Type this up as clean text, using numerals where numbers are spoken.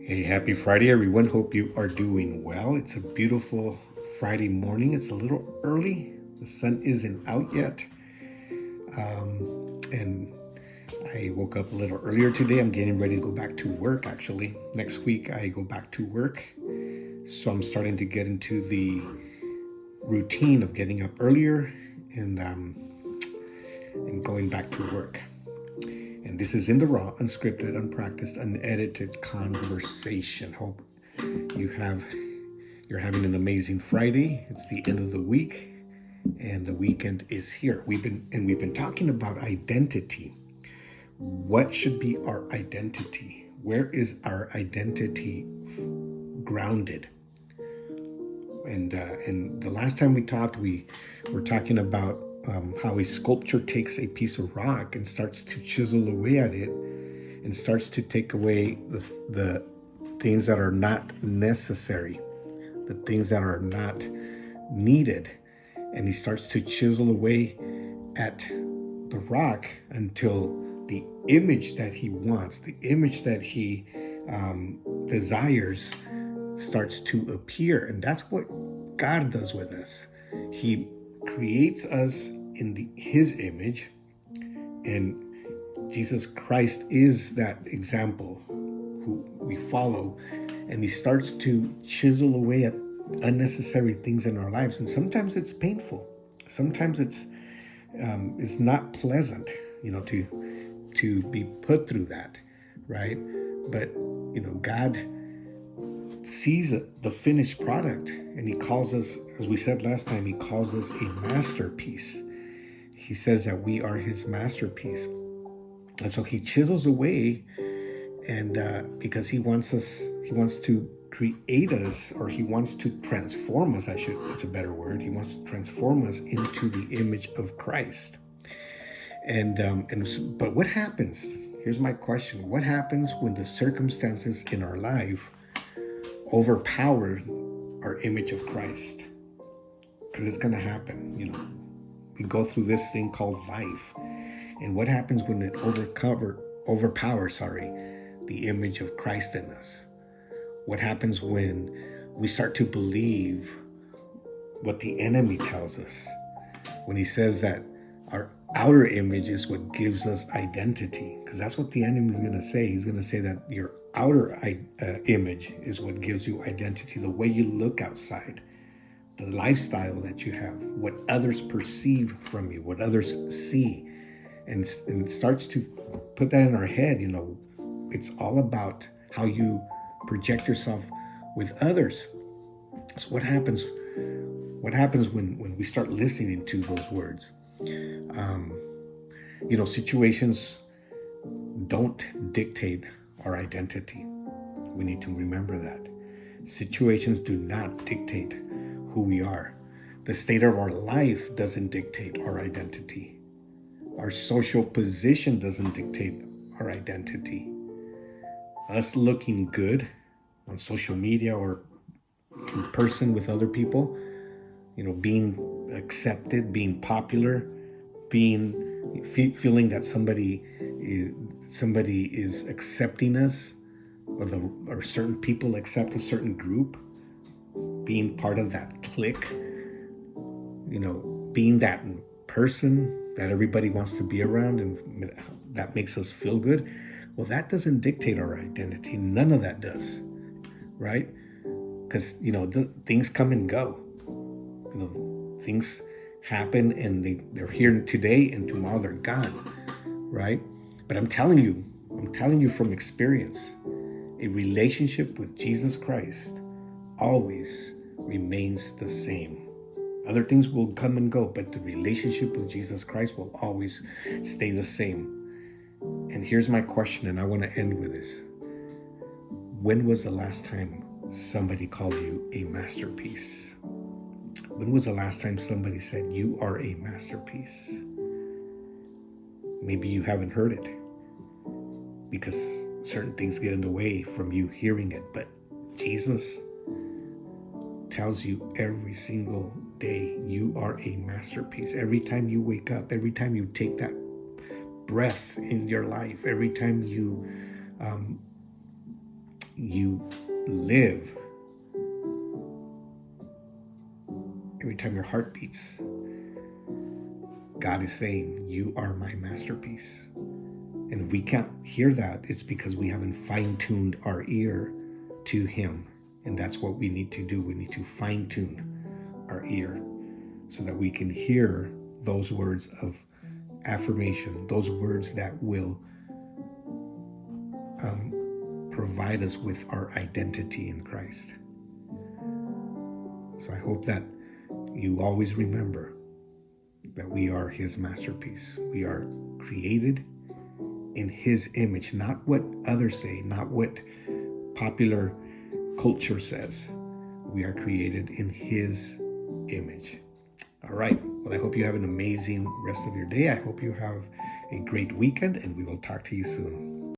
Hey, happy Friday, everyone. Hope you are doing well. It's a beautiful Friday morning. It's a little early. The sun isn't out yet. And I woke up a little earlier today. I'm getting ready to go back to work, actually. Next week, I go back to work. So I'm starting to get into the routine of getting up earlier and going back to work. And this is In the Raw, unscripted, unpracticed, unedited conversation. Hope you're having an amazing Friday. It's the end of the week, and the weekend is here. We've been talking about identity. What should be our identity? Where is our identity grounded? And the last time we talked, we were talking about how a sculpture takes a piece of rock and starts to chisel away at it and starts to take away the things that are not necessary, the things that are not needed. And he starts to chisel away at the rock until the image that he wants, the image that he desires, starts to appear. And that's what God does with us. He creates us in his image, and Jesus Christ is that example who we follow, and he starts to chisel away at unnecessary things in our lives. And sometimes it's painful, sometimes it's not pleasant, to be put through that, right? But God sees the finished product, and he calls us, as we said last time, he calls us a masterpiece. He says that we are his masterpiece. And so he chisels away, and because he wants to create us, or he wants to transform us, it's a better word. He wants to transform us into the image of Christ. But what happens? Here's my question. What happens when the circumstances in our life overpower our image of Christ? Because it's going to happen. We go through this thing called life. And what happens when it overpowers the image of Christ in us? What happens when we start to believe what the enemy tells us? When he says that our outer image is what gives us identity, because that's what the enemy is going to say. He's going to say that your outer image is what gives you identity, the way you look outside, the lifestyle that you have, what others perceive from you, what others see, and it starts to put that in our head. It's all about how you project yourself with others. So what happens when we start listening to those words? Situations don't dictate our identity. We need to remember that. Situations do not dictate who we are. The state of our life doesn't dictate our identity. Our social position doesn't dictate our identity. Us looking good on social media or in person with other people, being accepted, being popular, feeling that somebody is accepting us, or certain people accept a certain group, being part of that clique, being that person that everybody wants to be around and that makes us feel good. Well, that doesn't dictate our identity. None of that does, right? Because things come and go. Things happen, and they're here today, and tomorrow they're gone, right? But I'm telling you from experience, a relationship with Jesus Christ always remains the same. Other things will come and go, but the relationship with Jesus Christ will always stay the same. And here's my question, and I want to end with this. When was the last time somebody called you a masterpiece? When was the last time somebody said you are a masterpiece? Maybe you haven't heard it because certain things get in the way from you hearing it, but Jesus tells you every single day you are a masterpiece. Every time you wake up, every time you take that breath in your life, every time you you live, every time your heart beats, God is saying, you are my masterpiece. And if we can't hear that, it's because we haven't fine-tuned our ear to him. And that's what we need to do. We need to fine-tune our ear so that we can hear those words of affirmation, those words that will provide us with our identity in Christ. So I hope that you always remember that we are his masterpiece. We are created in his image, not what others say, not what popular culture says. We are created in his image. All right. Well, I hope you have an amazing rest of your day. I hope you have a great weekend, and we will talk to you soon.